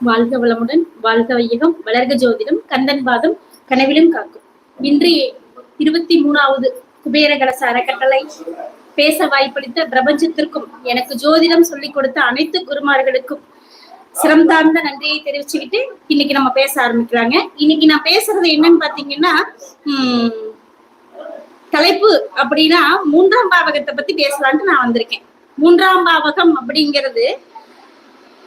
வாழ்க வளமுடன், வாழ்க வையகம், வளர்க ஜோதிடம், கந்தன் பாதம் கனவிலும் காக்கும். இன்று 23வது குபேர கலச அறக்கட்டளை பேச வாய்ப்பளித்த பிரபஞ்சத்திற்கும் எனக்கு ஜோதிடம் சொல்லிக் கொடுத்த அனைத்து குருமார்களுக்கும் சிரம் தாழ்ந்த நன்றியை தெரிவிச்சுக்கிட்டு இன்னைக்கு நம்ம பேச ஆரம்பிக்கிறாங்க. இன்னைக்கு நான் பேசுறது என்னன்னு பாத்தீங்கன்னா, தலைப்பு அப்படின்னா 3ஆம் பாவகத்தை பத்தி பேசலான்ட்டு நான் வந்திருக்கேன். 3ஆம் பாவகம் அப்படிங்கிறது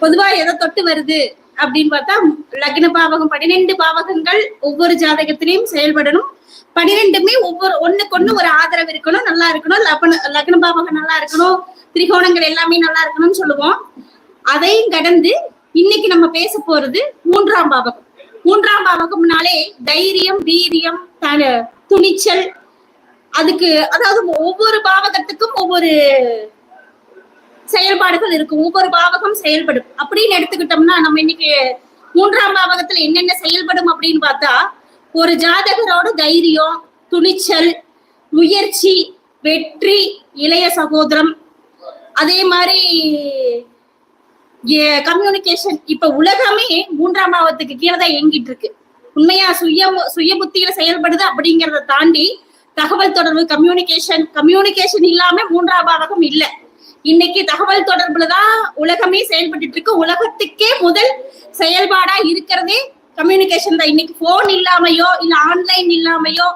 பொதுவா எதை தொட்டு வருது அப்படின்னு பார்த்தா, லக்ன பாவகம் 12 பாவகங்கள் ஒவ்வொரு ஜாதகத்திலையும் செயல்படணும். 12மே ஒவ்வொரு ஒண்ணுக்கு ஒண்ணு ஒரு ஆதரவு இருக்கணும், நல்லா இருக்கணும். லக்ன பாவகம் நல்லா இருக்கணும், திரிகோணங்கள் எல்லாமே நல்லா இருக்கணும்னு சொல்லுவோம். அதையும் கடந்து இன்னைக்கு நம்ம பேச போறது 3ஆம் பாவகம். 3ஆம் பாவகம்னாலே தைரியம், வீரியம், துணிச்சல். அதுக்கு அதாவது ஒவ்வொரு பாவகத்துக்கும் ஒவ்வொரு செயல்பாடுகள் இருக்கும், ஒவ்வொரு பாவகம் செயல்படும் அப்படின்னு எடுத்துக்கிட்டோம்னா, நம்ம இன்னைக்கு 3ஆம் பாவகத்துல என்னென்ன செயல்படும் அப்படின்னு பார்த்தா, ஒரு ஜாதகரோட தைரியம், துணிச்சல், முயற்சி, வெற்றி, இளைய சகோதரம், அதே மாதிரி கம்யூனிகேஷன். இப்ப உலகமே 3ஆம் பாவத்துக்கு கீழே தான் இயங்கிட்டு இருக்கு. உண்மையா சுய புத்தியில செயல்படுது அப்படிங்கறத தாண்டி தகவல் தொடர்பு, கம்யூனிகேஷன் இல்லாம 3ஆம் பாவகம் இல்ல. இன்னைக்கு தகவல் தொடர்புலதான் உலகமே செயல்பட்டு இருக்கு. உலகத்துக்கே முதல் செயல்பாடா இருக்கிறதே கம்யூனிகேஷன் தான். இன்னைக்கு போன் இல்லாமையோ இல்ல ஆன்லைன் இல்லாமையோ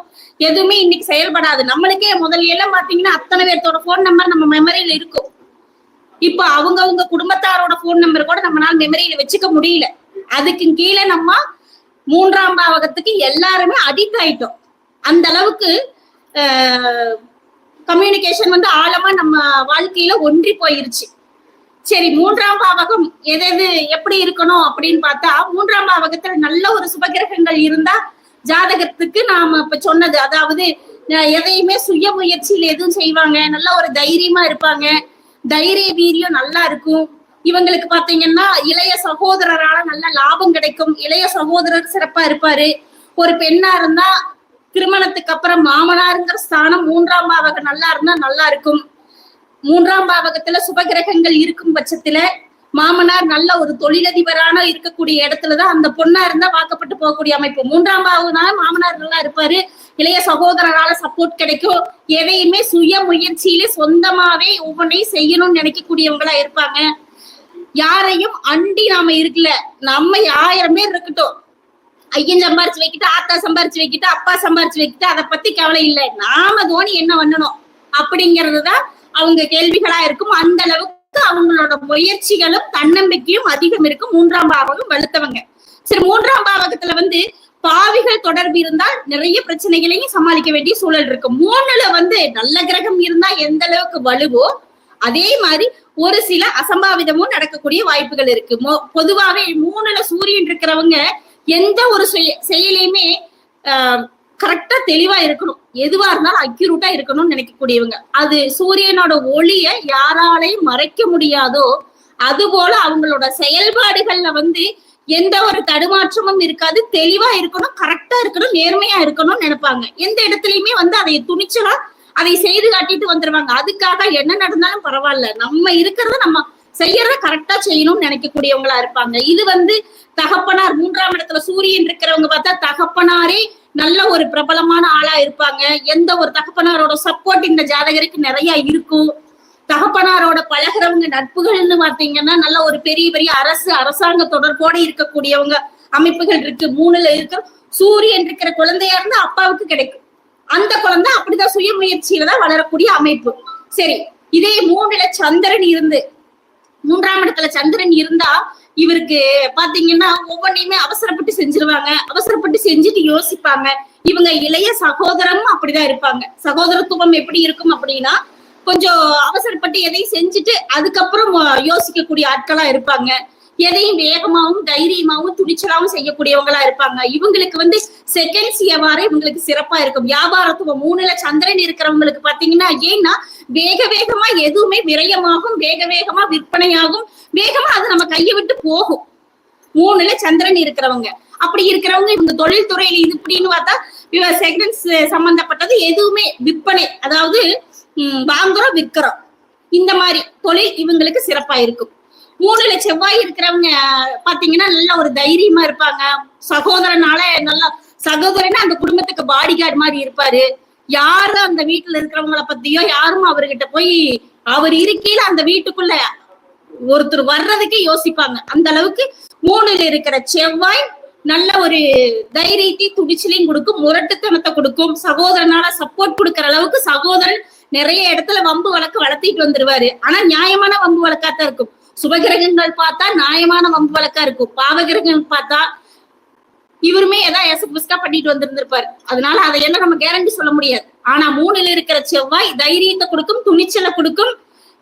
எதுவுமே இன்னைக்கு செயல்படாது. நம்மளுக்கே முதல்ல எல்லாம் பாத்தீங்கன்னா அத்தனை பேர்த்தோட போன் நம்பர் நம்ம மெமரியில இருக்கும். இப்ப அவங்க குடும்பத்தாரோட போன் நம்பர் கூட நம்மளால மெமரியில வச்சுக்க முடியல. அதுக்கு கீழே நம்ம 3ஆம் பாவகத்துக்கு எல்லாருமே அடிக்ட் ஆயிட்டோம். அந்த அளவுக்கு கம்யூனிகேஷன் ஆழமா நம்ம வாழ்க்கையில ஒன்றி போயிருச்சு. சரி, 3ஆம் பாவகம் எது எப்படி இருக்கணும் அப்படின்னு பார்த்தா, 3ஆம் பாவகத்துல நல்ல ஒரு சுபகிரகங்கள் இருந்தா ஜாதகத்துக்கு நாம இப்ப சொன்னது, அதாவது எதையுமே சுய முயற்சியில எதுவும் செய்வாங்க, நல்ல ஒரு தைரியமா இருப்பாங்க, தைரிய வீரியம் நல்லா இருக்கும். இவங்களுக்கு பாத்தீங்கன்னா இளைய சகோதரரால நல்ல லாபம் கிடைக்கும், இளைய சகோதரர் சிறப்பா இருப்பாரு. ஒரு பெண்ணா இருந்தா திருமணத்துக்கு அப்புறம் மாமனாருங்கிற ஸ்தானம் 3ஆம் பாவகம் நல்லா இருந்தா நல்லா இருக்கும். 3ஆம் பாவகத்துல சுபகிரகங்கள் இருக்கும் பட்சத்துல மாமனார் நல்ல ஒரு தொழிலதிபரான இருக்கக்கூடிய இடத்துலதான் அந்த பொண்ணா இருந்தா வாக்கப்பட்டு போகக்கூடிய அமைப்பு. 3ஆம் பாவகம்னால மாமனார் நல்லா இருப்பாரு, இளைய சகோதரரால சப்போர்ட் கிடைக்கும். எதையுமே சுய முயற்சியில சொந்தமாவே ஒவ்வொன்றையும் செய்யணும்னு நினைக்கக்கூடியவங்களா இருப்பாங்க. யாரையும் அண்டி நாம இருக்குல்ல, நம்ம 1000 பேர் இருக்கட்டும், ஐயன் சம்பாரிச்சு வைக்கிட்டு, ஆத்தா சம்பாரிச்சு வைக்கிட்டு, அப்பா சம்பாரிச்சு வைக்கிட்டு, அதை பத்தி கவலை இல்லை, நாம தோனி என்ன பண்ணணும் அப்படிங்கறதுதான் அவங்க கேள்விகளா இருக்கும். அந்த அளவுக்கு அவங்களோட முயற்சிகளும் தன்னம்பிக்கையும் அதிகம் இருக்கும். 3ஆம் பாவகம் வலுத்தவங்க. சரி, 3ஆம் பாவகத்துல பாவிகள் தொடர்பு இருந்தால் நிறைய பிரச்சனைகளையும் சமாளிக்க வேண்டிய சூழல் இருக்கும். 3ல நல்ல கிரகம் இருந்தா எந்த அளவுக்கு வலுவோ அதே மாதிரி ஒரு சில அசம்பாவிதமும் நடக்கக்கூடிய வாய்ப்புகள் இருக்கு. பொதுவாவே 3ல சூரியன் இருக்கிறவங்க எந்த ஒரு செயலையுமே கரெக்டா தெளிவா இருக்கணும், எதுவா இருந்தாலும் அக்யூரேட்டா இருக்கணும்னு நினைக்கக்கூடியவங்க. அது சூரியனோட ஒளிய யாராலையும் மறைக்க முடியாதோ அது போல அவங்களோட செயல்பாடுகள்ல எந்த ஒரு தடுமாற்றமும் இருக்காது, தெளிவா இருக்கணும், கரெக்டா இருக்கணும், நேர்மையா இருக்கணும்னு நினைப்பாங்க. எந்த இடத்துலயுமே அதை துணிச்சலா அதை செய்து காட்டிட்டு வந்துருவாங்க. அதுக்காக என்ன நடந்தாலும் பரவாயில்ல, நம்ம இருக்கிறத நம்ம செய்யறத கரெக்டா செய்யணும்னு நினைக்கக்கூடியவங்களா இருப்பாங்க. இது தகப்பனார் 3ஆம் இடத்துல சூரியன் இருக்கிறவங்க பார்த்தா தகப்பனாரே நல்ல ஒரு பிரபலமான ஆளா இருப்பாங்க. எந்த ஒரு தகப்பனாரோட சப்போர்ட் இந்த ஜாதகருக்கு நிறைய இருக்கும். தகப்பனாரோட பழகிறவங்க நட்புகள்னு பாத்தீங்கன்னா நல்ல ஒரு பெரிய அரசாங்க தொடர்போட இருக்கக்கூடியவங்க அமைப்புகள் இருக்கு. 3ல இருக்கிற சூரியன் இருக்கிற குழந்தையா இருந்தா அப்பாவுக்கு கிடைக்கும். அந்த குழந்தை அப்படிதான் சுய முயற்சியில தான் வளரக்கூடிய அமைப்பு. சரி, இதே 3ல சந்திரன் இருந்து 3ஆம் இடத்துல சந்திரன் இருந்தா இவருக்கு பாத்தீங்கன்னா ஒவ்வொன்றையுமே அவசரப்பட்டு செஞ்சிருவாங்க, அவசரப்பட்டு செஞ்சுட்டு யோசிப்பாங்க. இவங்க இளைய சகோதரமும் அப்படிதான் இருப்பாங்க. சகோதரத்துவம் எப்படி இருக்கும் அப்படின்னா, கொஞ்சம் அவசரப்பட்டு எதையும் செஞ்சுட்டு அதுக்கப்புறம் யோசிக்கக்கூடிய ஆட்களா இருப்பாங்க. எதையும் வேகமாவும் தைரியமாவும் துணிச்சலாவும் செய்யக்கூடியவங்களா இருப்பாங்க. இவங்களுக்கு செகண்ட்ஸ் எவ்வாறு இவங்களுக்கு சிறப்பா இருக்கும். வியாபாரத்துவம் 3ல சந்திரன் இருக்கிறவங்களுக்கு பாத்தீங்கன்னா, ஏன்னா வேகமா எதுவுமே விரயமாகும், வேகமா விற்பனையாகும், வேகமா அது நம்ம கையை விட்டு போகும். 3ல சந்திரன் இருக்கிறவங்க அப்படி இருக்கிறவங்க இவங்க தொழில் துறையில இது இப்படின்னு பார்த்தா செகண்ட்ஸ் சம்பந்தப்பட்டது எதுவுமே விற்பனை, அதாவது வாங்குறோம் விற்கிறோம், இந்த மாதிரி தொழில் இவங்களுக்கு சிறப்பா இருக்கும். 3ல செவ்வாய் இருக்கிறவங்க பாத்தீங்கன்னா நல்ல ஒரு தைரியமா இருப்பாங்க. சகோதரனால நல்லா சகோதரனா அந்த குடும்பத்துக்கு பாடி கார்டு மாதிரி இருப்பாரு. யாரும் அந்த வீட்டுல இருக்கிறவங்கள பத்தியோ யாரும் அவர்கிட்ட போய் அவர் இருக்கையில அந்த வீட்டுக்குள்ள ஒருத்தர் வர்றதுக்கே யோசிப்பாங்க. அந்த அளவுக்கு 3ல இருக்கிற செவ்வாய் நல்ல ஒரு தைரியத்தை துடிச்சலையும் கொடுக்கும், முரட்டுத்தனத்தை கொடுக்கும். சகோதரனால சப்போர்ட் கொடுக்கற அளவுக்கு சகோதரன் நிறைய இடத்துல வம்பு வழக்கு வளர்த்திட்டு வந்துருவாரு. ஆனா நியாயமான வம்பு வழக்காத்தான் இருக்கும். சுபகிரகங்கள் பார்த்தா நியாயமான வம்பு வழக்கா இருக்கும். பாவகிரகங்கள் பார்த்தா இவருமே ஏதாவது எசபிஸ்கா பண்ணிட்டு வந்திருந்திருப்பாரு. அதனால அதையெல்லாம் நம்ம கேரண்டி சொல்ல முடியாது. ஆனா 3ல இருக்கிற செவ்வாய் தைரியத்தை கொடுக்கும், துணிச்சலை கொடுக்கும்.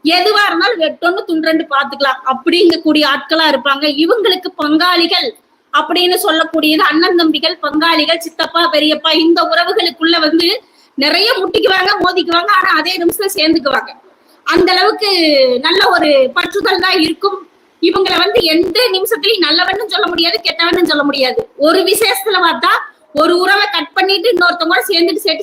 எதுவா இருந்தாலும் வெட்டொன்னு துண்டண்டு பாத்துக்கலாம் அப்படிங்கக்கூடிய ஆட்களா இருப்பாங்க. இவங்களுக்கு பங்காளிகள் அப்படின்னு சொல்லக்கூடியது அண்ணன் தம்பிகள், பங்காளிகள், சித்தப்பா, பெரியப்பா, இந்த உறவுகளுக்குள்ள நிறைய முட்டிக்குவாங்க, மோதிக்குவாங்க. ஆனா அதே நிமிஷம் சேர்ந்துக்குவாங்க. அந்த அளவுக்கு நல்ல ஒரு பற்றுதல் தான் இருக்கும். இவங்களை எந்த நிமிஷத்துலயும் நல்லவன்னு சொல்ல முடியாது, கெட்டவன்னு சொல்ல முடியாது. ஒரு விசேஷத்துல பார்த்தா ஒரு உறவை கட் பண்ணிட்டு இன்னொருத்தவங்க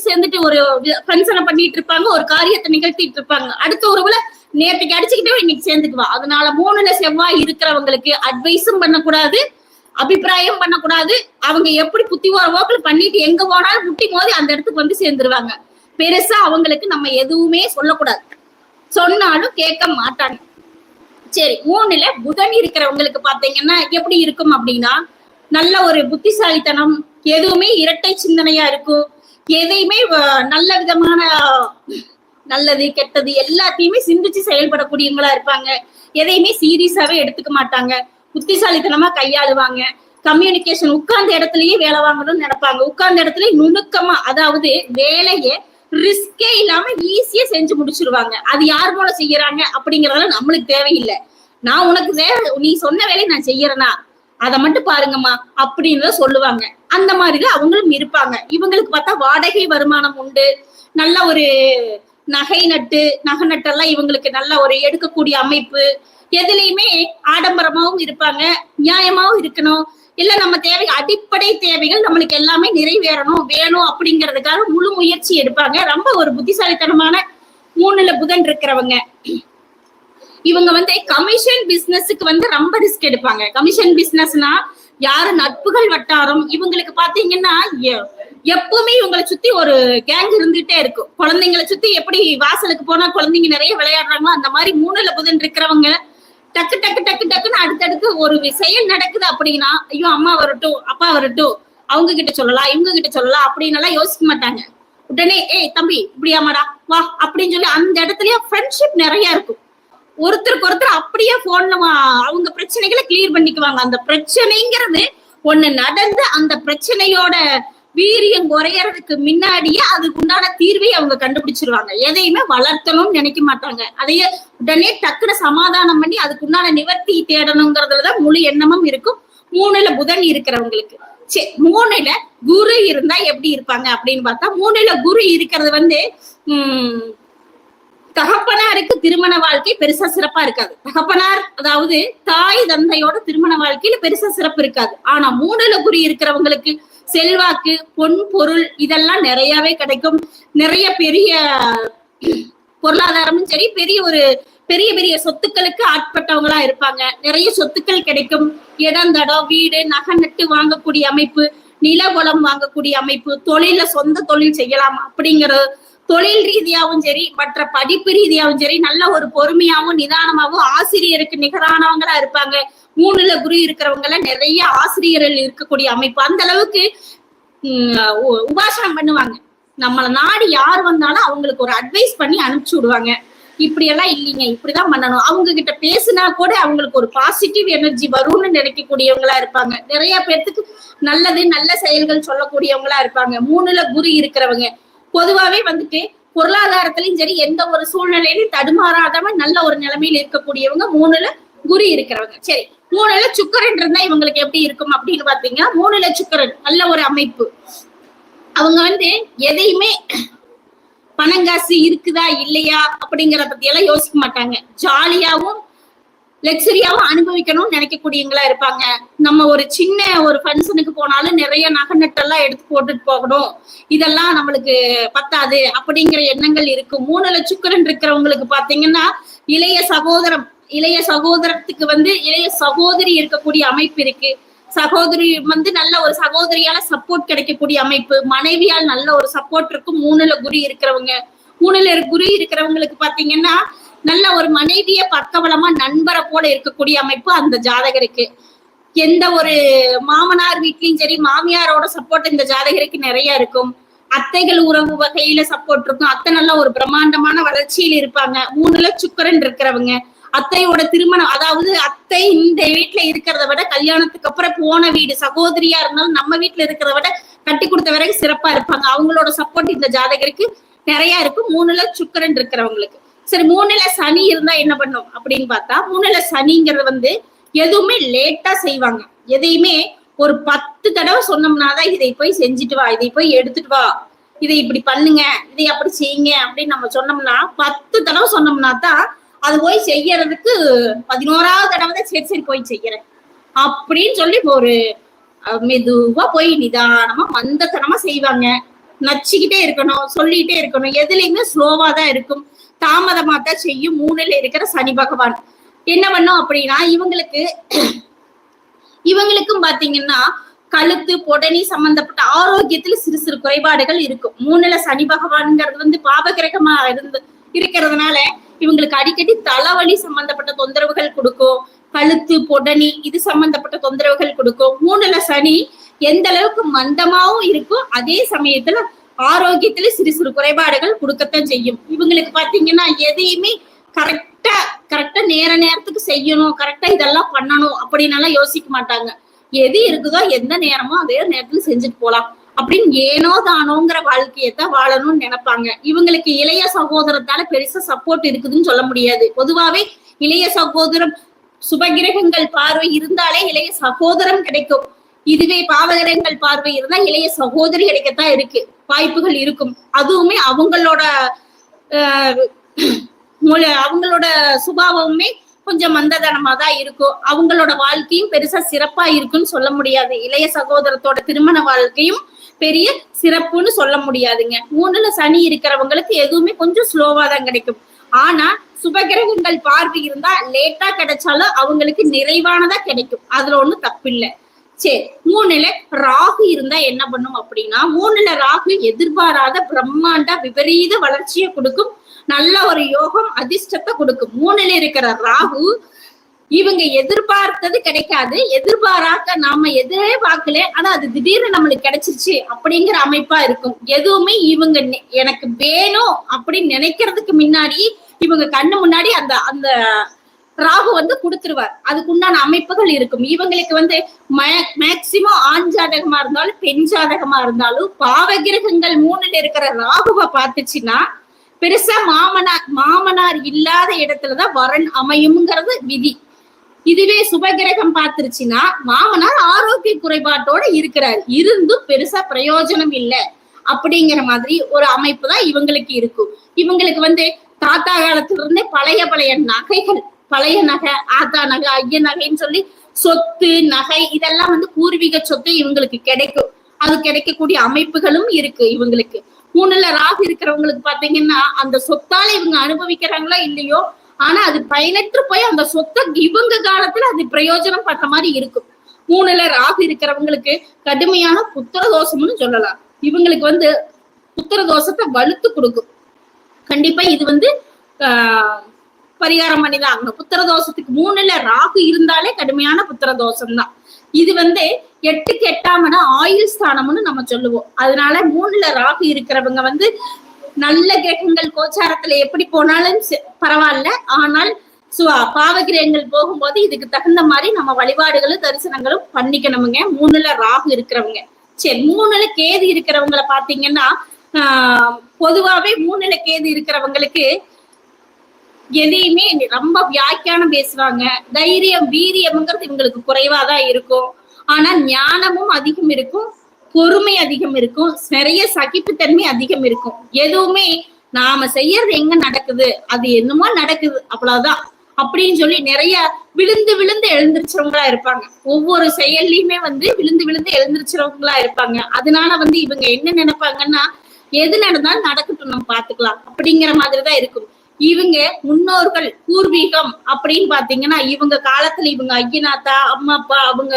சேர்ந்துட்டு ஒரு ஃபங்க்ஷனை பண்ணிட்டு இருப்பாங்க, ஒரு காரியத்தை நிகழ்த்திட்டு இருப்பாங்க. அடுத்த உறவுல நேற்றுக்கு அடிச்சுக்கிட்டே இன்னைக்கு சேர்ந்துக்குவா. அதனால 3ல செவ்வாய் இருக்கிறவங்களுக்கு அட்வைஸும் பண்ணக்கூடாது, அபிப்பிராயம் பண்ணக்கூடாது. அவங்க எப்படி புத்தி போக்குல பண்ணிட்டு எங்க போனாலும் முட்டி மோதி அந்த இடத்துக்கு சேர்ந்துருவாங்க. பெருசா அவங்களுக்கு நம்ம எதுவுமே சொல்லக்கூடாது, சொன்னாலும் கேட்க மாட்டாங்க. சரி, 3ல புதன் இருக்கிறவங்களுக்கு பாத்தீங்கன்னா எப்படி இருக்கும் அப்படின்னா நல்ல ஒரு புத்திசாலித்தனம், எதுவுமே இரட்டை சிந்தனையா இருக்கும். எதையுமே நல்ல விதமான நல்லது கெட்டது எல்லாத்தையுமே சிந்திச்சு செயல்படக்கூடியவங்களா இருப்பாங்க. எதையுமே சீரியஸாவே எடுத்துக்க மாட்டாங்க, புத்திசாலித்தனமா கையாளுவாங்க. கம்யூனிகேஷன், உட்கார்ந்த இடத்துலயே வேலை வாங்கணும்னு நினைப்பாங்க. உட்கார்ந்த இடத்துலயே நுணுக்கமா, அதாவது வேலையை ரிஸ்கே இல்லாம ஈஸியா செஞ்சு முடிச்சிருவாங்க. அது யார் மூலம் செய்யறாங்க அப்படிங்கறதால நம்மளுக்கு தேவையில்லை. நான் உனக்கு நீ சொன்ன வேலையை நான் செய்யறேனா அதை மட்டும் பாருங்கம்மா அப்படின்னு சொல்லுவாங்க. அந்த மாதிரிதான் அவங்களும் இருப்பாங்க. இவங்களுக்கு பார்த்தா வாடகை வருமானம் உண்டு. நல்ல ஒரு நகை நட்டெல்லாம் இவங்களுக்கு நல்ல ஒரு எடுக்கக்கூடிய அமைப்பு. எதுலையுமே ஆடம்பரமாவும் இருப்பாங்க, நியாயமாவும் இருக்கணும். இல்ல நம்ம அடிப்படை தேவைகள் நம்மளுக்கு எல்லாமே நிறைவேறணும் வேணும் அப்படிங்கிறதுக்காக முழு முயற்சி எடுப்பாங்க. ரொம்ப ஒரு புத்திசாலித்தனமான 3ல புதன் இருக்கிறவங்க. இவங்க கமிஷன் பிசினஸுக்கு ரொம்ப ரிஸ்க் எடுப்பாங்க. கமிஷன் பிசினஸ்னா யாரு நட்புகள் வட்டாரம் இவங்களுக்கு பாத்தீங்கன்னா எப்பவுமே இவங்களை சுத்தி ஒரு கேங் இருந்துட்டே இருக்கும். குழந்தைங்களை சுத்தி எப்படி வாசலுக்கு போனா குழந்தைங்க நிறைய விளையாடுறாங்களோ அந்த மாதிரி 3ல புதன் இருக்கிறவங்க டக்கு டக்கு டக்கு டக்குன்னு அடுத்தடுத்து ஒரு செயல் நடக்குது அப்படின்னா ஐயோ அம்மா வரட்டும், அப்பா வரட்டும், அவங்க கிட்ட சொல்லலாம், இவங்க கிட்ட சொல்லலாம் அப்படின்னு எல்லாம் யோசிக்க மாட்டாங்க. உடனே ஏய் தம்பி இப்படியாமாடா வா அப்படின்னு சொல்லி அந்த இடத்துலயே ஃப்ரெண்ட்ஷிப் நிறைய இருக்கும். ஒருத்தருக்கு ஒருத்தர் அப்படியே போன்ல அவங்க பிரச்சனைகளை கிளியர் பண்ணிக்குவாங்க. அந்த பிரச்சனைங்கிறது ஒண்ணு நடந்து அந்த பிரச்சனையோட வீரியம் குறையறதுக்கு முன்னாடியே அதுக்கு உண்டான தீர்வை அவங்க கண்டுபிடிச்சிருவாங்க. எதையுமே வளர்த்தணும்னு நினைக்க மாட்டாங்க. அதையே உடனே டக்குனு சமாதானம் பண்ணி அதுக்கு உண்டான நிவர்த்தி தேடணுங்கிறதுலதான் முழு எண்ணமும் இருக்கும் 3ல புதன் இருக்கிறவங்களுக்கு. சரி, 3ல குரு இருந்தா எப்படி இருப்பாங்க அப்படின்னு பார்த்தா 3ல குரு இருக்கிறது தகப்பனாருக்கு திருமண வாழ்க்கை பெருசா சிறப்பா இருக்காது. தகப்பனார் அதாவது தாய் தந்தையோட திருமண வாழ்க்கையில பெருசா சிறப்பு இருக்காது. ஆனா 3ல குரு இருக்கிறவங்களுக்கு செல்வாக்கு, பொன் பொருள் இதெல்லாம் நிறையவே கிடைக்கும். நிறைய பெரிய பொருளாதாரமும் சரி, பெரிய பெரிய சொத்துக்களுக்கு ஆட்பட்டவங்களா இருப்பாங்க. நிறைய சொத்துக்கள் கிடைக்கும். இடம் தடம் வீடு நகை நட்டு வாங்கக்கூடிய அமைப்பு, நிலவளம் வாங்கக்கூடிய அமைப்பு, சொந்த தொழில் செய்யலாம் அப்படிங்கிற தொழில் ரீதியாவும் சரி, மற்ற படிப்பு ரீதியாவும் சரி, நல்ல ஒரு பொறுமையாவும் நிதானமாவும் ஆசிரியருக்கு நிகரானவங்களா இருப்பாங்க. 3ல குரு இருக்கிறவங்க நிறைய ஆசிரியர்கள் இருக்கக்கூடிய அமைப்பு. அந்த அளவுக்கு உபாசனம் பண்ணுவாங்க. நம்மள நாடி யார் வந்தாலும் அவங்களுக்கு ஒரு அட்வைஸ் பண்ணி அனுப்பிச்சு விடுவாங்க. இப்படி எல்லாம் இல்லைங்க, இப்படிதான் பண்ணணும். அவங்க கிட்ட பேசினா கூட அவங்களுக்கு ஒரு பாசிட்டிவ் எனர்ஜி வரும்னு நினைக்கக்கூடியவங்களா இருப்பாங்க. நிறைய பேர்த்துக்கு நல்ல செயல்கள் சொல்லக்கூடியவங்களா இருப்பாங்க 3ல குரு இருக்கிறவங்க. பொதுவாவே பொருளாதாரத்திலையும் சரி, எந்த ஒரு சூழ்நிலையிலும் தடுமாறாதவன் நல்ல ஒரு நிலைமையில இருக்கக்கூடியவங்க 3ல குரு இருக்கிறவங்க. சரி, 3ல சுக்கிரன் இருந்தா இவங்களுக்கு எப்படி இருக்கும் அப்படின்னு பாத்தீங்கன்னா 3ல சுக்கிரன் நல்ல ஒரு அமைப்பு. அவங்க எதையுமே பணங்காசு இருக்குதா இல்லையா அப்படிங்கறத பத்தி எல்லாம் யோசிக்க மாட்டாங்க. ஜாலியாவும் லக்ஸரியாவும் அனுபவிக்கணும்னு நினைக்கக்கூடியவங்களா இருப்பாங்க. நம்ம ஒரு சின்ன ஒரு ஃபங்க்ஷனுக்கு போனாலும் நிறைய நகை நட்டெல்லாம் எடுத்து போட்டுட்டு போகணும், இதெல்லாம் நம்மளுக்கு பத்தாது அப்படிங்கிற எண்ணங்கள் இருக்கும். 3ல சுக்கிரன் இருக்கிறவங்களுக்கு பாத்தீங்கன்னா இளைய சகோதரம் இளைய சகோதரத்துக்கு இளைய சகோதரி இருக்கக்கூடிய அமைப்பு இருக்கு. சகோதரி நல்ல ஒரு சகோதரியால சப்போர்ட் கிடைக்கக்கூடிய அமைப்பு, மனைவியால் நல்ல ஒரு சப்போர்ட் இருக்கும். 3ல குரு இருக்கிறவங்க, 3ல குரு இருக்கிறவங்களுக்கு பாத்தீங்கன்னா நல்ல ஒரு மனைவிய பக்கபலமா நண்பரை போல இருக்கக்கூடிய அமைப்பு அந்த ஜாதகருக்கு. எந்த ஒரு மாமனார் வீட்லயும் சரி மாமியாரோட சப்போர்ட் இந்த ஜாதகருக்கு நிறைய இருக்கும். அத்தைகள் உறவு வகையில சப்போர்ட் இருக்கும். அத்தை நல்ல ஒரு பிரம்மாண்டமான வளர்ச்சியில் இருப்பாங்க. 3ல சுக்கிரன் இருக்கிறவங்க அத்தையோட திருமணம், அதாவது அத்தை இந்த வீட்டுல இருக்கிறத விட கல்யாணத்துக்கு அப்புறம் போன வீடு சகோதரியா இருந்தாலும் நம்ம வீட்டுல இருக்கிறத விட கட்டி கொடுத்த வரைக்கும் சிறப்பா இருப்பாங்க. அவங்களோட சப்போர்ட் இந்த ஜாதகருக்கு நிறைய இருக்கும். 3ல சுக்கிரன் இருக்கிறவங்களுக்கு. சரி, 3ல சனி இருந்தா என்ன பண்ணும் அப்படின்னு பார்த்தா, 3ல சனிங்கிறது எதுவுமே லேட்டா செய்வாங்க. எதையுமே ஒரு 10 தடவை சொன்னோம்னாதான் இதை போய் செஞ்சுட்டு வா, இதை போய் எடுத்துட்டு வா, இதை இப்படி பண்ணுங்க, இதை அப்படி செய்யுங்க அப்படின்னு நம்ம சொன்னோம்னா 10 தடவை சொன்னோம்னா தான் அது போய் செய்யறதுக்கு 11ஆவது தடவை தான் சரி சரி போய் செய்யறேன் அப்படின்னு சொல்லி ஒரு மெதுவா போய் நிதானமா மந்தத்தனமா செய்வாங்க. நச்சுக்கிட்டே இருக்கணும், சொல்லிட்டே இருக்கணும். எதுலையுமே ஸ்லோவா தான் இருக்கும், தாமதமா தான் செய்யும். 3ல இருக்கிற சனி பகவான் என்ன பண்ணும் அப்படின்னா, இவங்களுக்கும் பாத்தீங்கன்னா கழுத்து பொடனி சம்பந்தப்பட்ட ஆரோக்கியத்துல சிறு சிறு குறைபாடுகள் இருக்கும். 3ல சனி பகவான்ங்கிறது பாபகிரகமா இருக்கிறதுனால இவங்களுக்கு அடிக்கடி தலைவலி சம்பந்தப்பட்ட தொந்தரவுகள் கொடுக்கும். கழுத்து பொடனி இது சம்பந்தப்பட்ட தொந்தரவுகள் கொடுக்கும். 3ல சனி எந்த அளவுக்கு மந்தமாவும் இருக்கும், அதே சமயத்துல ஆரோக்கியத்துல சிறு சிறு குறைபாடுகள் கொடுக்கத்தான் செய்யும். இவங்களுக்கு பாத்தீங்கன்னா எதையுமே கரெக்டா நேரத்துக்கு செய்யணும், கரெக்டா இதெல்லாம் பண்ணணும் அப்படின்னு யோசிக்க மாட்டாங்க. எது இருக்குதோ எந்த நேரமோ அதே நேரத்துல செஞ்சுட்டு போலாம் அப்படின்னு ஏனோ தானோங்கிற வாழ்க்கையத்தான் வாழணும்னு நினைப்பாங்க. இவங்களுக்கு இளைய சகோதரத்தால பெருசா சப்போர்ட் இருக்குதுன்னு சொல்ல முடியாது. பொதுவாவே இளைய சகோதரம் சுபகிரகங்கள் பார்வை இருந்தாலே இளைய சகோதரம் கிடைக்கும். இதுவே பாவகிரகங்கள் பார்வை இருந்தா இளைய சகோதரி கிடைக்கத்தான் இருக்கு, வாய்ப்புகள் இருக்கும். அதுவுமே அவங்களோட சுபாவமுமே கொஞ்சம் மந்ததனமா தான் இருக்கும். அவங்களோட வாழ்க்கையும் பெருசா சிறப்பா இருக்குன்னு சொல்ல முடியாது. இளைய சகோதரத்தோட திருமண வாழ்க்கையும் பெரிய சிறப்புன்னு சொல்ல முடியாதுங்க. 3ல சனி இருக்கிறவங்களுக்கு எதுவுமே கொஞ்சம் ஸ்லோவா தான் கிடைக்கும். ஆனா சுபகிரகங்கள் பார்வை இருந்தா லேட்டா கிடைச்சாலும் அவங்களுக்கு நிறைவானதா கிடைக்கும். அதுல ஒண்ணும் தப்பில்லை. சரி, 3ல ராகு இருந்தா என்ன பண்ணும் அப்படின்னா, 3ல ராகு எதிர்பாராத பிரம்மாண்ட விபரீத வளர்ச்சியை கொடுக்கும். நல்ல ஒரு யோகம் அதிர்ஷ்டத்தை கொடுக்கும். 3ல இருக்கிற ராகு இவங்க எதிர்பார்த்தது கிடைக்காது, எதிர்பாராத நாம எதிரே பார்க்கல, ஆனா அது திடீர்னு நம்மளுக்கு கிடைச்சிருச்சு அப்படிங்கிற அமைப்பா இருக்கும். எதுவுமே இவங்க எனக்கு வேணும் அப்படின்னு நினைக்கிறதுக்கு முன்னாடி இவங்க கண்ணு முன்னாடி அந்த அந்த ராகு கொடுத்துருவார். அதுக்குண்டான அமைப்புகள் இருக்கும். இவங்களுக்கு மேக்சிமம் ஆண் ஜாதகமா இருந்தாலும் பெண் ஜாதகமா இருந்தாலும் பாவகிரகங்கள் 3ல இருக்கிற ராகுவை பார்த்துச்சுன்னா பெருசா மாமனார் இல்லாத இடத்துலதான் வரன் அமையும்ங்கிறது விதி. இதுவே சுபகிரகம் பார்த்துருச்சுன்னா மாமனார் ஆரோக்கிய குறைபாட்டோட இருக்கிறார், இருந்தும் பெருசா பிரயோஜனம் இல்லை அப்படிங்கிற மாதிரி ஒரு அமைப்பு தான் இவங்களுக்கு இருக்கும். இவங்களுக்கு தாத்தா காலத்துல இருந்தே பழைய நகைகள், பழைய நகை, ஆத்தா நகை, ஐய நகைன்னு சொல்லி சொத்து நகை இதெல்லாம் பூர்வீக சொத்து இவங்களுக்கு கிடைக்கும். அது கிடைக்கக்கூடிய அமைப்புகளும் இருக்கு இவங்களுக்கு. 3ல ராகு இருக்கிறவங்களுக்கு பாத்தீங்கன்னா அந்த சொத்தால இவங்க அனுபவிக்கிறாங்களோ இல்லையோ, ஆனா அது பயனற்று போய் அந்த சொத்தை இவங்க காலத்துல அது பிரயோஜனம் பண்ற மாதிரி இருக்கும். 3ல ராகு இருக்கிறவங்களுக்கு கடுமையான புத்திர தோஷம்னு சொல்லலாம். இவங்களுக்கு புத்திர தோஷத்தை வலுத்து கொடுக்கும். கண்டிப்பா இது பரிகாரம் பண்ணிதான் ஆகணும். புத்திர தோஷத்துக்கு 3ல ராகு இருந்தாலே கடுமையான புத்திர தோஷம் தான். இது 8க்கு 8ஆம் இடம் ஆயுள் ஸ்தானம்னு நம்ம சொல்லுவோம். அதனால 3ல ராகு இருக்கிறவங்க நல்ல கிரகங்கள் கோச்சாரத்துல எப்படி போனாலும் பரவாயில்ல, ஆனால் பாவகிரகங்கள் போகும்போது இதுக்கு தகுந்த மாதிரி நம்ம வழிபாடுகளும் தரிசனங்களும் பண்ணிக்கணுமுங்க 3ல ராகு இருக்கிறவங்க. சரி, 3ல கேது இருக்கிறவங்களை பாத்தீங்கன்னா பொதுவாவே 3ல கேது இருக்கிறவங்களுக்கு எதையுமே ரொம்ப வியாக்கியானம் பேசுவாங்க. தைரியம் வீரியம்ங்கிறது இவங்களுக்கு குறைவாதான் இருக்கும். ஆனா ஞானமும் அதிகம் இருக்கும், பொறுமை அதிகம் இருக்கும், நிறைய சகிப்புத்தன்மை அதிகம் இருக்கும். எதுவுமே நாம செய்யறது எங்க நடக்குது, அது என்னமோ நடக்குது அவ்வளவுதான் அப்படின்னு சொல்லி நிறைய விழுந்து விழுந்து எழுந்திரிச்சவங்களா இருப்பாங்க. ஒவ்வொரு செயல்லையுமே விழுந்து விழுந்து எழுந்திரிச்சவங்களா இருப்பாங்க. அதனால இவங்க என்ன நினைப்பாங்கன்னா, எது நடந்தாலும் நடக்கட்டும், நம்ம பாத்துக்கலாம் அப்படிங்கிற மாதிரிதான் இருக்கும். இவங்க முன்னோர்கள் பூர்வீகம் அப்படின்னு பாத்தீங்கன்னா இவங்க காலத்துல இவங்க ஐயனாத்தா அம்மா அப்பா அவங்க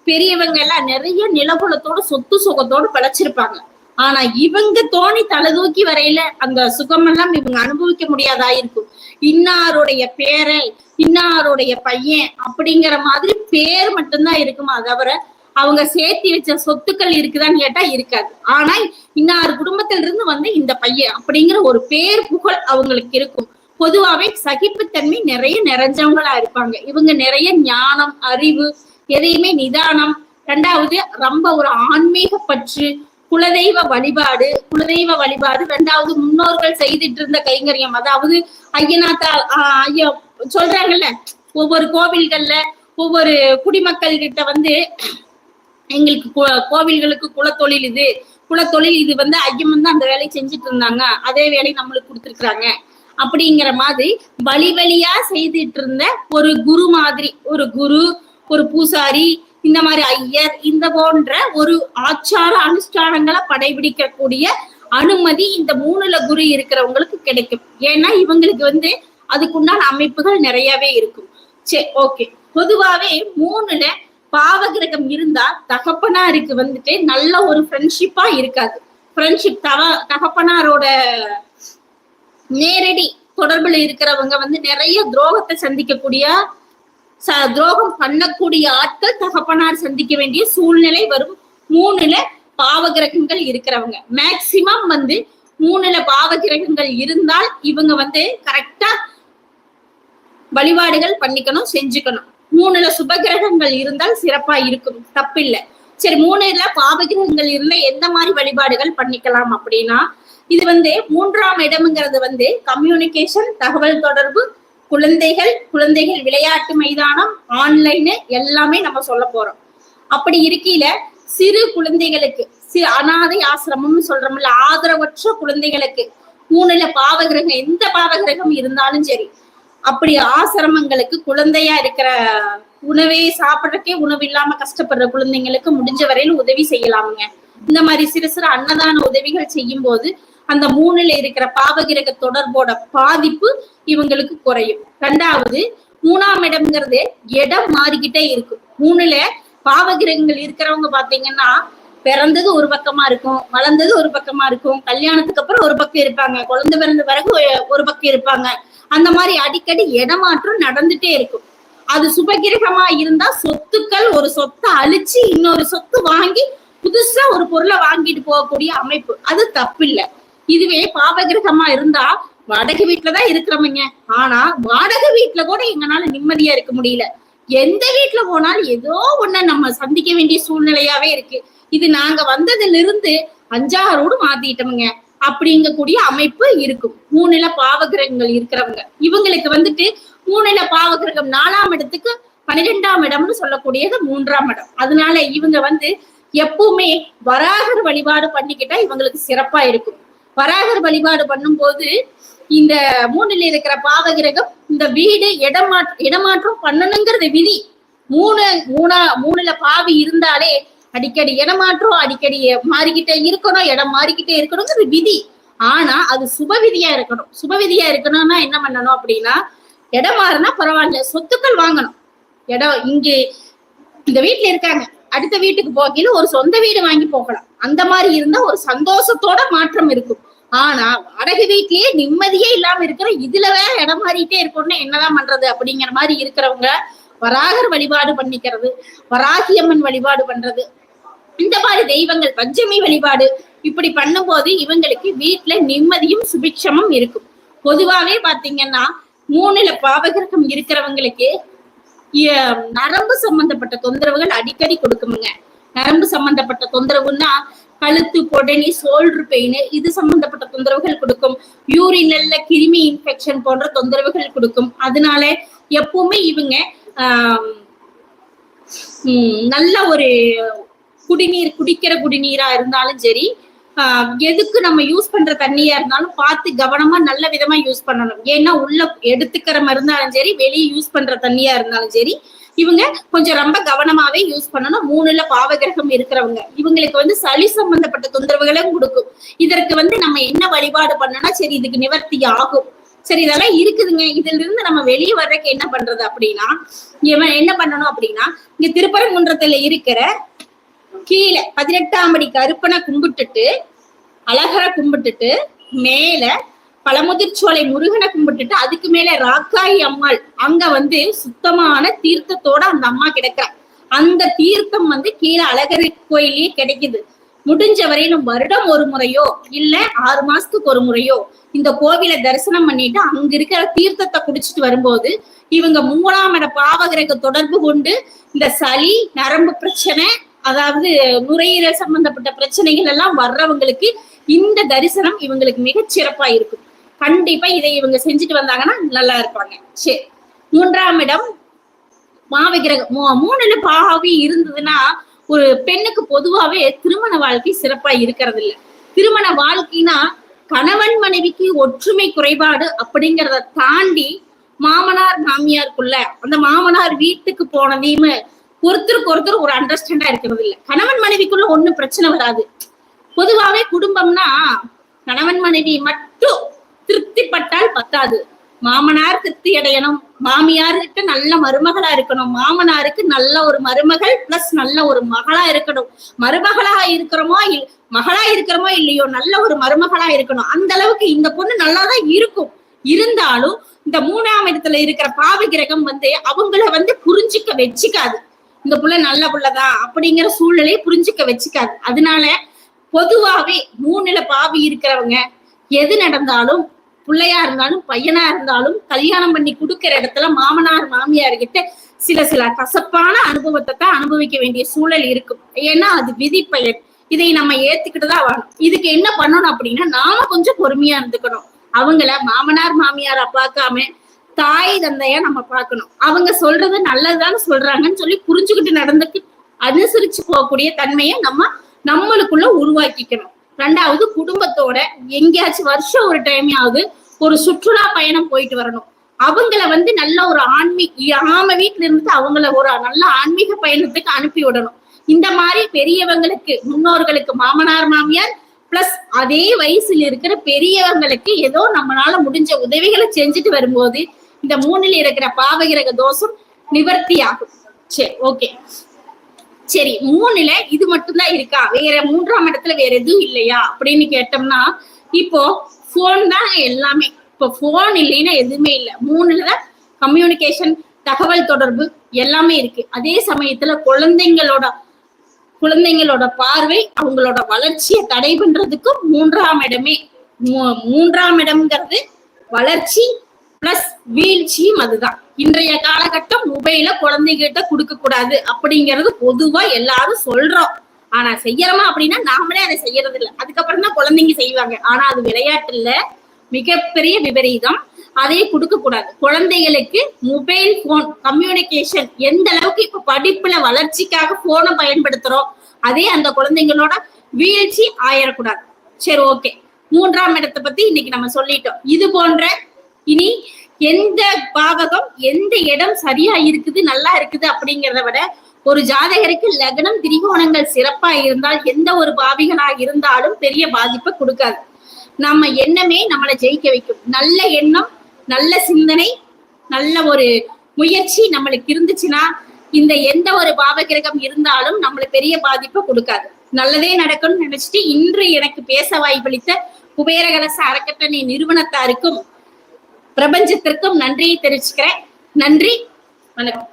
பெரியவங்க எல்லாம் நிறைய நிலபுலத்தோட சொத்து சுகத்தோட படைச்சிருப்பாங்க. ஆனா இவங்க தோணி தலை தூக்கி வரையில அந்த சுகமெல்லாம் இவங்க அனுபவிக்க முடியாதா இருக்கும். இன்னாருடைய பேரை இன்னாருடைய பையன் அப்படிங்கிற மாதிரி பேர் மட்டும்தான் இருக்குமா தவிர அவங்க சேர்த்தி வச்ச சொத்துக்கள் இருக்குதான்னு கேட்டா இருக்காது. ஆனா இன்னாரு குடும்பத்தில இருந்து வந்து இந்த பையன் அப்படிங்கிற ஒரு பேர் புகழ் அவங்களுக்கு இருக்கும். பொதுவாவே சகிப்புத்தன்மை நிறைய நிறைஞ்சவங்களா இருப்பாங்க. இவங்க நிறைய ஞானம் அறிவு எதையுமே நிதானம், ரெண்டாவது ரொம்ப ஒரு ஆன்மீக பற்று, குலதெய்வ வழிபாடு ரெண்டாவது முன்னோர்கள் செய்துட்டு இருந்த கைங்கரியம். அதாவது ஐயனாத்தா ஐயா சொல்றாங்கல்ல, ஒவ்வொரு கோவில்கள்ல ஒவ்வொரு குடிமக்கள் கிட்ட வந்து எங்களுக்கு கோவில்களுக்கு குலத்தொழில் இது வந்து ஐயம்மன் தான் அந்த வேலையை செஞ்சுட்டு இருந்தாங்க, அதே வேலையை நம்மளுக்கு கொடுத்துருக்காங்க அப்படிங்கிற மாதிரி வழியா செய்துட்டு இருந்த ஒரு குரு மாதிரி, ஒரு பூசாரி, இந்த மாதிரி ஐயர், இந்த போன்ற ஒரு ஆச்சார அனுஷ்டானங்களை படைபிடிக்கக்கூடிய அனுமதி இந்த 3ல குரு இருக்கிறவங்களுக்கு கிடைக்கும். ஏன்னா இவங்களுக்கு வந்து அதுக்குண்டான அமைப்புகள் நிறையவே இருக்கும். சரி, ஓகே. பொதுவாவே 3ல பாவகிரகம் இருந்தா தகப்பனாருக்கு வந்துட்டு நல்ல ஒரு ஃப்ரெண்ட்ஷிப்பா இருக்காது. ஃப்ரெண்ட்ஷிப் தகப்பனாரோட நேரடி தொடர்புல இருக்கிறவங்க வந்து நிறைய துரோகத்தை சந்திக்கக்கூடிய துரோகம் பண்ணக்கூடிய ஆட்கள் தகப்பனார் சந்திக்க வேண்டிய சூழ்நிலை வரும். 3ல பாவகிரகங்கள் இருக்கிறவங்க மேக்சிமம் வந்து 3ல பாவகிரகங்கள் இருந்தால் இவங்க வந்து கரெக்டா வழிபாடுகள் பண்ணிக்கணும், செஞ்சுக்கணும். 3ல சுபகிரகங்கள் இருந்தால் சிறப்பா இருக்கும், தப்பில்லை. சரி, 3ல பாவகிரகங்கள் இருந்தா எந்த மாதிரி வழிபாடுகள் பண்ணிக்கலாம் அப்படின்னா, இது வந்து 3ஆம் இடம்ங்கிறது வந்து கம்யூனிகேஷன், தகவல் தொடர்பு, குழந்தைகள் விளையாட்டு மைதானம், ஆன்லைன் எல்லாமே நம்ம சொல்ல போறோம். அப்படி இருக்கையில சிறு குழந்தைகளுக்கு அனாதை ஆசிரமம்னு சொல்றோம்ல, ஆதரவற்ற குழந்தைகளுக்கு 3ல பாவகிரகம் எந்த பாவகிரகம் இருந்தாலும் சரி, அப்படி ஆசிரமங்களுக்கு குழந்தையா இருக்கிற உணவே சாப்பிடறக்கே உணவு இல்லாம கஷ்டப்படுற குழந்தைங்களுக்கு முடிஞ்ச வரையில உதவி செய்யலாமுங்க. இந்த மாதிரி சிறு சிறு அன்னதான உதவிகள் செய்யும் போது அந்த 3ல இருக்கிற பாவகிரக தொடர்போட பாதிப்பு இவங்களுக்கு குறையும். ரெண்டாவது, 3ஆம் இடம்ங்கிறது இடம் மாறிக்கிட்டே இருக்கும். 3ல பாவகிரகங்கள் இருக்கிறவங்க பாத்தீங்கன்னா பிறந்தது ஒரு பக்கமா இருக்கும், வளர்ந்தது ஒரு பக்கமா இருக்கும், கல்யாணத்துக்கு அப்புறம் ஒரு பக்கம் இருப்பாங்க, குழந்தை பிறந்த பிறகு ஒரு பக்கம் இருப்பாங்க. அந்த மாதிரி அடிக்கடி இடமாற்றம் நடந்துட்டே இருக்கும். அது சுபகிரகமா இருந்தா சொத்துக்கள் ஒரு சொத்தை அழிச்சு இன்னொரு சொத்து வாங்கி புதுசா ஒரு பொருளை வாங்கிட்டு போகக்கூடிய அமைப்பு, அது தப்பில்லை. இதுவே பாவகிரகமா இருந்தா வாடகை வீட்டுலதான் இருக்கிறவங்க, ஆனா வாடகை வீட்டுல கூட எங்கனால நிம்மதியா இருக்க முடியல, எந்த வீட்டுல போனாலும் ஏதோ ஒண்ணு நம்ம சந்திக்க வேண்டிய சூழ்நிலையாவே இருக்கு. இது நாங்க வந்ததுல இருந்து 5-6 வீடு மாத்திட்டோமுங்க அப்படிங்கக்கூடிய அமைப்பு இருக்கும் 3ல பாவகிரகங்கள் இருக்கிறவங்க. இவங்களுக்கு வந்துட்டு 3ல பாவகிரகம் 4ஆம் இடத்துக்கு 12ஆம் இடம்னு சொல்லக்கூடியது 3ஆம் இடம். அதனால இவங்க வந்து எப்பவுமே வராகர் வழிபாடு பண்ணிக்கிட்டா இவங்களுக்கு சிறப்பா இருக்கும். வராகர் வழிபாடு பண்ணும் போது இந்த 3ல இருக்கிற பாவகிரகம் இந்த வீடு இடமாற்றம் பண்ணணுங்கிறது விதி. 3ல பாவி இருந்தாலே அடிக்கடி இடமாற்றம், அடிக்கடி மாறிக்கிட்டே இருக்கணும், இடம் மாறிக்கிட்டே இருக்கணுங்கிறது விதி. ஆனா அது சுபவிதியா இருக்கணும். சுபவிதியா இருக்கணும்னா என்ன பண்ணணும் அப்படின்னா, இடம் மாறினா பரவாயில்ல, சொத்துக்கள் வாங்கணும். இடம் இங்கே இந்த வீட்டுல இருக்காங்க, அடுத்த வீட்டுக்கு போகையில ஒரு சொந்த வீடு வாங்கி போகலாம். அந்த மாதிரி இருந்தா ஒரு சந்தோஷத்தோட மாற்றம் இருக்கும். ஆனா வாடகை வீட்லயே நிம்மதியே இல்லாம இருக்கிற இதுல வேற இடம் மாறிட்டே இருக்கணும்னு என்னதான் பண்றது அப்படிங்கிற மாதிரி இருக்கிறவங்க வராகர் வழிபாடு பண்ணிக்கிறது, வராகியம்மன் வழிபாடு பண்றது, இந்த மாதிரி தெய்வங்கள் பஞ்சமி வழிபாடு இப்படி பண்ணும்போது இவங்களுக்கு வீட்டுல நிம்மதியும் சுபிக்ஷமும் இருக்கும். பொதுவாவே பாத்தீங்கன்னா 3ல பாவகிரகம் இருக்கிறவங்களுக்கு நரம்பு சம்பந்தப்பட்ட தொந்தரவுகள் அடிக்கடி கொடுக்குமுங்க. நரம்பு சம்பந்தப்பட்ட தொந்தரவுன்னா கழுத்து பொடனி ஷோல்டர் பெயின் இது சம்பந்தப்பட்ட தொந்தரவுகள் கொடுக்கும். யூரினல்ல கிருமி இன்ஃபெக்ஷன் போன்ற தொந்தரவுகள் கொடுக்கும். அதனால எப்பவுமே இவங்க நல்ல ஒரு குடிக்கிற குடிநீரா இருந்தாலும் சரி, எதுக்கு நம்ம யூஸ் பண்ற தண்ணியா இருந்தாலும் பார்த்து கவனமா நல்ல விதமா யூஸ் பண்ணணும். ஏன்னா உள்ள எடுத்துக்கிற மருந்தாலும் சரி, வெளியே யூஸ் பண்ற தண்ணியா இருந்தாலும் சரி, இவங்க கொஞ்சம் ரொம்ப கவனமாவே யூஸ் பண்ணணும். 3ல பாவகிரகம் இருக்கிறவங்க இவங்களுக்கு வந்து சளி சம்பந்தப்பட்ட தொந்தரவுகளும் கொடுக்கும். இதற்கு வந்து நம்ம என்ன வழிபாடு பண்ணனா சரி இதுக்கு நிவர்த்தி ஆகும் சரி, இதெல்லாம் இருக்குதுங்க. இதுல இருந்து நம்ம வெளியே வர்றதுக்கு என்ன பண்றது அப்படின்னா, இவன் என்ன பண்ணணும் அப்படின்னா, இங்க திருப்பரங்குன்றத்துல இருக்கிற கீழே 18ஆம் படி கருப்பனை கும்பிட்டுட்டு, அழகரை கும்பிட்டுட்டு, மேல பழமுதிர்ச்சோலை முருகனை கும்பிட்டுட்டு, அதுக்கு மேல ராக்காயி அம்மாள் அங்க வந்து சுத்தமான தீர்த்தத்தோட அந்த அம்மா கிடக்குறா. அந்த தீர்த்தம் வந்து கீழே அழகர் கோயிலே கிடைக்குது. முடிஞ்ச வரையிலும் வருடம் ஒரு முறையோ இல்ல 6 மாசத்துக்கு ஒரு முறையோ இந்த கோவிலை தரிசனம் பண்ணிட்டு அங்க இருக்கிற தீர்த்தத்தை குடிச்சிட்டு வரும்போது இவங்க 3ஆம் இட பாவகிரக தொடர்பு கொண்டு இந்த சளி, நரம்பு பிரச்சனை, அதாவது நுரையீரல் சம்பந்தப்பட்ட பிரச்சனைகள் எல்லாம் வர்றவங்களுக்கு இந்த தரிசனம் இவங்களுக்கு மிகச் சிறப்பா இருக்கும். கண்டிப்பா இதை இவங்க செஞ்சுட்டு வந்தாங்கன்னா நல்லா இருப்பாங்க. சரி, 3ஆம் இடம் பாவகிரகம் 3ல பாவி இருந்ததுன்னா ஒரு பெண்ணுக்கு பொதுவாவே திருமண வாழ்க்கை சிறப்பா இருக்கிறது இல்ல. திருமண வாழ்க்கைனா கணவன் மனைவிக்கு ஒற்றுமை குறைபாடு அப்படிங்கறத தாண்டி மாமனார் மாமியாருக்குள்ள அந்த மாமனார் வீட்டுக்கு போனதையுமே ஒருத்தருக்கு ஒருத்தர் ஒரு அண்டர்ஸ்டாண்டா இருக்கிறது இல்ல. கணவன் மனைவிக்குள்ள ஒண்ணும் பிரச்சனை வராது. பொதுவாவே குடும்பம்னா கணவன் மனைவி மட்டும் திருப்திப்பட்டால் பத்தாது. மாமனார் திருப்தி அடையணும், மாமியாருக்கு நல்ல மருமகளா இருக்கணும், மாமனாருக்கு நல்ல ஒரு மருமகள் பிளஸ் நல்ல ஒரு மகளா இருக்கணும். மருமகளா இருக்கிறோமோ மகளா இருக்கிறோமோ இல்லையோ நல்ல ஒரு மருமகளா இருக்கணும். அந்த அளவுக்கு இந்த பொண்ணு நல்லாதான் இருக்கும். இருந்தாலும் இந்த 3ஆம் இடத்துல இருக்கிற பாவகிரகம் வந்து அவங்கள வந்து புரிஞ்சுக்க வச்சுக்காது. இந்த புள்ள நல்ல புள்ளதான் அப்படிங்கிற சூழ்நிலையை புரிஞ்சுக்க வச்சுக்காது. அதனால பொதுவாவே 3ல பாவி இருக்கிறவங்க எது நடந்தாலும் பிள்ளையா இருந்தாலும் பையனா இருந்தாலும் கல்யாணம் பண்ணி கொடுக்கிற இடத்துல மாமனார் மாமியார் கிட்ட சில கசப்பான அனுபவத்தை தான் அனுபவிக்க வேண்டிய சூழல் இருக்கும். ஏன்னா அது விதி பயன். இதை நம்ம ஏத்துக்கிட்டுதான் வரணும். இதுக்கு என்ன பண்ணணும் அப்படின்னா நாம கொஞ்சம் பொறுமையா இருந்துக்கணும். அவங்கள மாமனார் மாமியாரா பார்க்காம தாய் தந்தையா நம்ம பார்க்கணும். அவங்க சொல்றது நல்லதுதான்னு சொல்றாங்கன்னு சொல்லி புரிஞ்சுக்கிட்டு நடந்துக்கு அனுசரிச்சு போகக்கூடிய தன்மையை நம்மளுக்குள்ள உருவாக்கிக்கணும். 2வது குடும்பத்தோட எங்கேயாச்சும் வருஷம் ஒரு டைமையாவது ஒரு சுற்றுலா பயணம் போயிட்டு வரணும். அவங்கள வந்து நல்ல ஒரு ஆம வீட்டுல இருந்துட்டு அவங்கள ஒரு நல்ல ஆன்மீக பயணத்துக்கு அனுப்பி விடணும். இந்த மாதிரி பெரியவங்களுக்கு முன்னோர்களுக்கு மாமனார் மாமியார் பிளஸ் அதே வயசுல இருக்கிற பெரியவங்களுக்கு ஏதோ நம்மளால முடிஞ்ச உதவிகளை செஞ்சுட்டு வரும்போது இந்த 3ல் இருக்கிற பாவகிரக தோஷம் நிவர்த்தி ஆகும். சரி, ஓகே. சரி, 3ல இது மட்டும்தான் இருக்கா, வேற 3ஆம் இடத்துல வேற எதுவும் இல்லையா அப்படின்னு கேட்டோம்னா இப்போ போன் தான் எல்லாமே. இப்போ போன் இல்லைன்னா எதுவுமே இல்லை. 3ல கம்யூனிகேஷன், தகவல் தொடர்பு எல்லாமே இருக்கு. அதே சமயத்துல குழந்தைங்களோட பார்வை அவங்களோட வளர்ச்சியை தடை பண்றதுக்கும் 3ஆம் இடமே. 3ஆம் இடம்ங்கிறது வளர்ச்சி பிளஸ் வீழ்ச்சியும் அதுதான். இன்றைய காலகட்டம் மொபைல குழந்தைகிட்ட கொடுக்க கூடாது அப்படிங்கிறது பொதுவா எல்லாரும் சொல்றோம். ஆனா செய்யறோமா அப்படின்னா நாமளே அதை செய்யறது இல்லை. அதுக்கப்புறம் தான் குழந்தைங்க செய்வாங்க. ஆனா அது விளையாட்டுல மிகப்பெரிய விபரீதம். அதையே கொடுக்க கூடாது. குழந்தைகளுக்கு மொபைல் போன் கம்யூனிகேஷன் எந்த அளவுக்கு இப்ப படிப்புல வளர்ச்சிக்காக போனை பயன்படுத்துறோம், அதே அந்த குழந்தைங்களோட வீழ்ச்சி ஆயிடக்கூடாது. சரி, ஓகே. 3ஆம் இடத்தை பத்தி இன்னைக்கு நம்ம சொல்லிட்டோம். இது போன்ற இனி எந்த பாவகம் எந்த இடம் சரியா இருக்குது நல்லா இருக்குது அப்படிங்கிறத விட ஒரு ஜாதகருக்கு லக்னம் திரிகோணங்கள் சிறப்பா இருந்தால் எந்த ஒரு பாவிகளா இருந்தாலும் பெரிய பாதிப்பை கொடுக்காது. நம்ம எண்ணமே நம்மளை ஜெயிக்க வைக்கும். நல்ல எண்ணம், நல்ல சிந்தனை, நல்ல ஒரு முயற்சி நம்மளுக்கு இருந்துச்சுன்னா இந்த எந்த ஒரு பாவகிரகம் இருந்தாலும் நம்மளுக்கு பெரிய பாதிப்பை கொடுக்காது. நல்லதே நடக்கும்னு நினைச்சிட்டு இன்று எனக்கு பேச வாய்ப்பளித்த குபேரகலச அறக்கட்டளை நிறுவனத்தாருக்கும் பிரபஞ்சத்திற்கும் நன்றியை தெரிவிச்சுக்கிறேன். நன்றி, வணக்கம்.